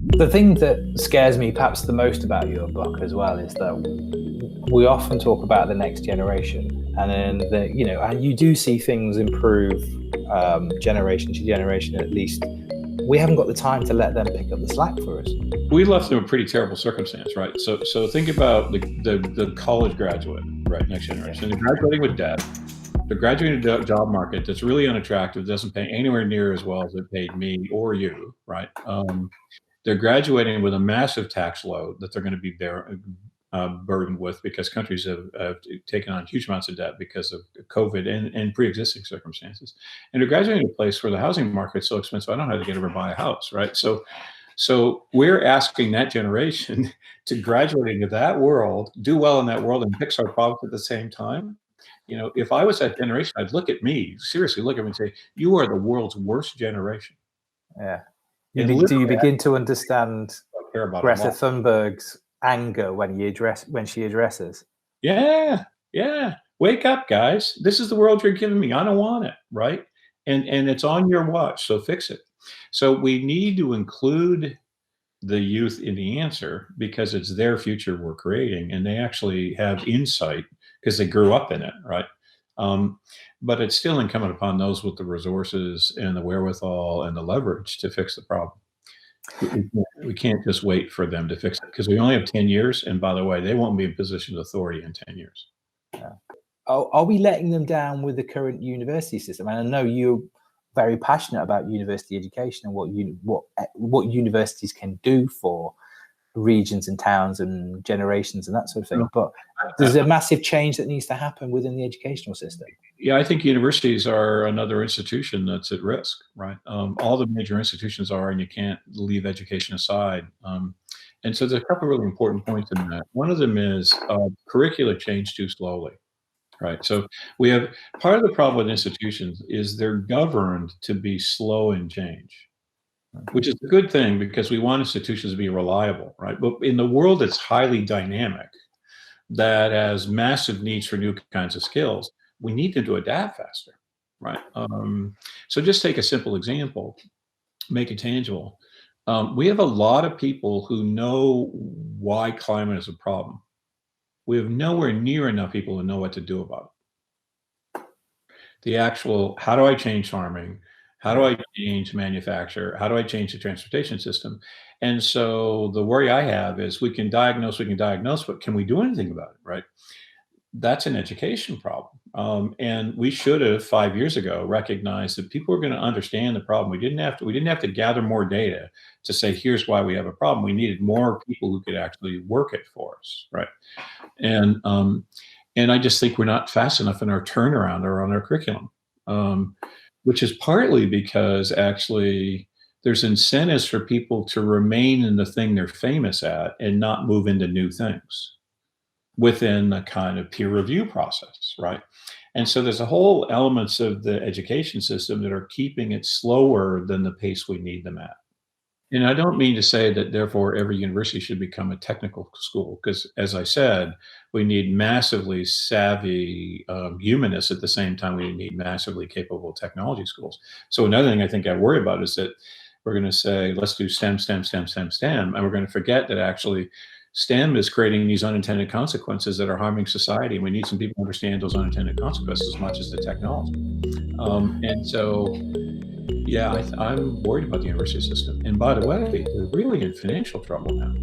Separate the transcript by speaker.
Speaker 1: The thing that scares me perhaps the most about your book as well is that we often talk about the next generation, and then and you do see things improve generation to generation. At least we haven't got the time to let them pick up the slack for us.
Speaker 2: We left them in a pretty terrible circumstance, right? So think about the college graduate, right? Next generation. They're graduating with debt. They're graduating to a job market that's really unattractive, doesn't pay anywhere near as well as it paid me or you, right? They're graduating with a massive tax load that they're going to be burdened with because countries have taken on huge amounts of debt because of COVID and pre-existing circumstances. And they're graduating to a place where the housing market is so expensive, I don't know how to get over buy a house, right? So we're asking that generation to graduate into that world, do well in that world, and fix our problems at the same time. If I was that generation, I'd look at me, seriously look at me and say, you are the world's worst generation.
Speaker 1: Yeah. Do you begin to understand Greta Thunberg's anger when she addresses?
Speaker 2: Yeah. Wake up, guys. This is the world you're giving me. I don't want it, right? And it's on your watch, so fix it. So we need to include the youth in the answer because it's their future we're creating, and they actually have insight because they grew up in it, right? But it's still incumbent upon those with the resources and the wherewithal and the leverage to fix the problem. We can't just wait for them to fix it because we only have 10 years. And by the way, they won't be in position of authority in 10 years.
Speaker 1: Yeah. Are we letting them down with the current university system? And I know you're very passionate about university education and what universities can do for regions and towns and generations and that sort of thing. But there's a massive change that needs to happen within the educational system.
Speaker 2: Yeah, I think universities are another institution that's at risk, right? All the major institutions are, and you can't leave education aside. And so there's a couple of really important points in that. One of them is curricula change too slowly, right? So we have part of the problem with institutions is they're governed to be slow in change, which is a good thing because we want institutions to be reliable, right? But in the world that's highly dynamic, that has massive needs for new kinds of skills, we need them to adapt faster, right? So just take a simple example, make it tangible. We have a lot of people who know why climate is a problem. We have nowhere near enough people who know what to do about it. The actual, how do I change farming? How do I change manufacture? How do I change the transportation system? And so the worry I have is we can diagnose, but can we do anything about it, right? That's an education problem. And we should have 5 years ago recognized that people were going to understand the problem. We didn't have to gather more data to say, here's why we have a problem. We needed more people who could actually work it for us, right? And I just think we're not fast enough in our turnaround or on our curriculum, which is partly because actually there's incentives for people to remain in the thing they're famous at and not move into new things within a kind of peer review process, right? And so there's a whole elements of the education system that are keeping it slower than the pace we need them at. And I don't mean to say that therefore every university should become a technical school, because as I said, we need massively savvy humanists at the same time we need massively capable technology schools. So another thing I think I worry about is that we're going to say, let's do STEM, and we're going to forget that actually STEM is creating these unintended consequences that are harming society. And we need some people to understand those unintended consequences as much as the technology. And so, yeah, I'm worried about the university system. And by the way, they're really in financial trouble now.